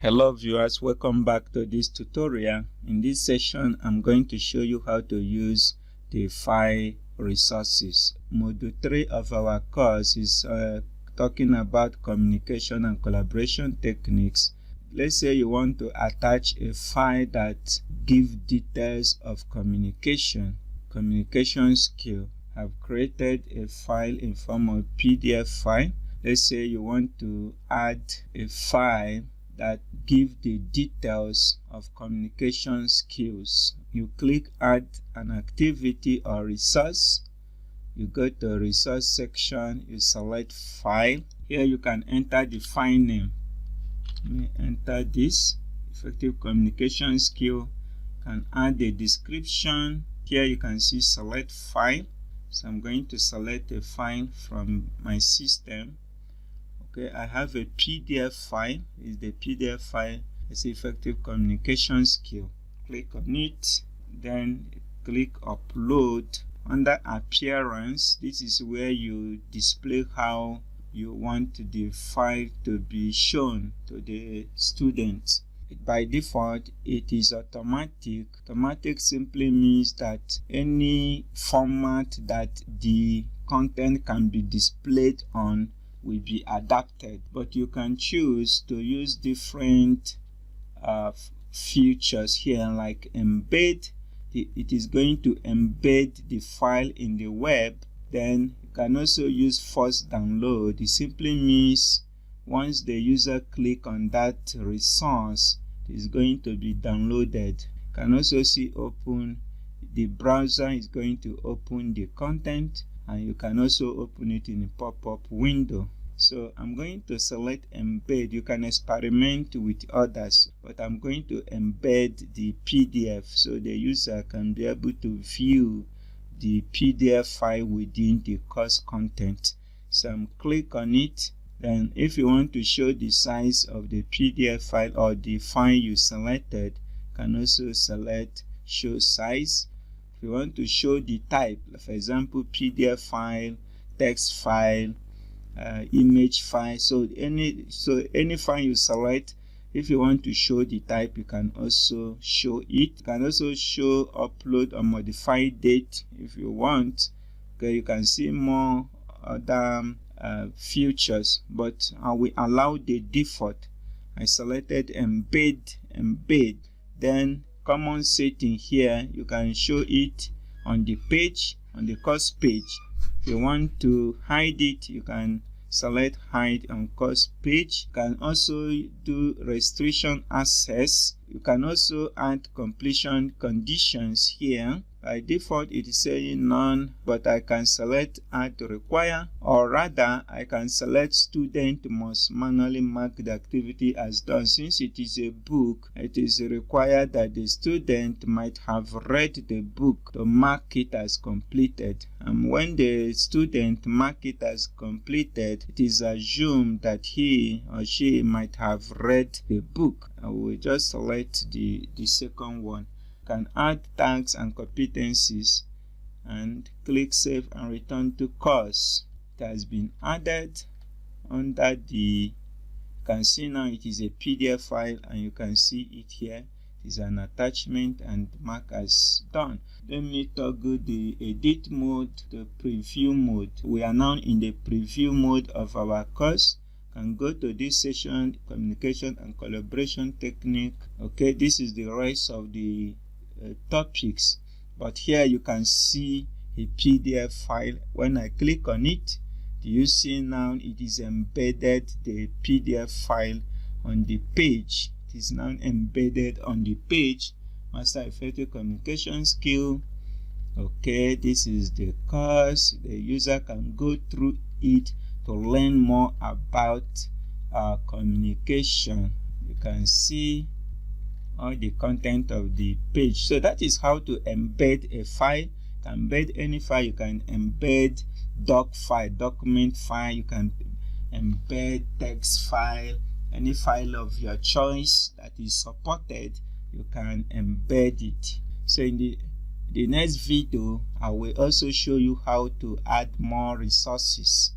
Hello viewers, welcome back to this tutorial. In this session, I'm going to show you how to use the file resources. Module 3 of our course is talking about communication and collaboration techniques. Let's say you want to attach a file that gives details of communication skill. I've created a file in form of PDF file. Let's say you want to add a file that give the details of communication skills. You click add an activity or resource. You go to resource section, you select file. Here you can enter the file name. Let me enter this effective communication skill. Can add a description. Here you can see select file. So I'm going to select a file from my system. Okay, I have a PDF file. Is the PDF file. It's effective communication skill. Click on it, then click upload. Under appearance, this is where you display how you want the file to be shown to the student. By default, it is automatic. Automatic simply means that any format that the content can be displayed on will be adapted, but you can choose to use different features here, like embed. It is going to embed the file in the web. Then you can also use force download. It simply means once the user click on that resource, it is going to be downloaded. You can also see open. The browser is going to open the content, and you can also open it in a pop-up window. So I'm going to select embed. You can experiment with others, but I'm going to embed the PDF so the user can be able to view the PDF file within the course content. So I'm click on it. Then if you want to show the size of the PDF file or the file you selected, you can also select show size. If you want to show the type, for example, PDF file, text file, image file, so any file you select, if you want to show the type, you can also show it. You can also show upload or modify date if you want. Okay, you can see more other features, but I will allow the default. I selected embed. Then common setting here, you can show it on the page, on the course page. If you want to hide it, you can select hide on course page. You can also do restriction access. You can also add completion conditions here. By default, it is saying none, but I can select add require, or rather I can select student must manually mark the activity as done. Since it is a book, it is required that the student might have read the book to mark it as completed. And when the student mark it as completed, it is assumed that he or she might have read the book. I will just select the second one. Can add tags and competencies and click save and return to course. It has been added under the, you can see now it is a PDF file, and you can see it here. It is an attachment and mark as done. Let me toggle the edit mode, the preview mode. We are now in the preview mode of our course. Can go to this session, communication and collaboration technique. Okay, this is the rest of the topics, but here you can see a PDF file. When I click on it, do you see now it is embedded the PDF file on the page. It is now embedded on the page. Master effective communication skill. Okay, this is the course. The user can go through it to learn more about communication. You can see all the content of the page. So that is how to embed a file. You can embed any file. You can embed doc file, document file. You can embed text file. Any file of your choice that is supported, you can embed it. So in the next video, I will also show you how to add more resources.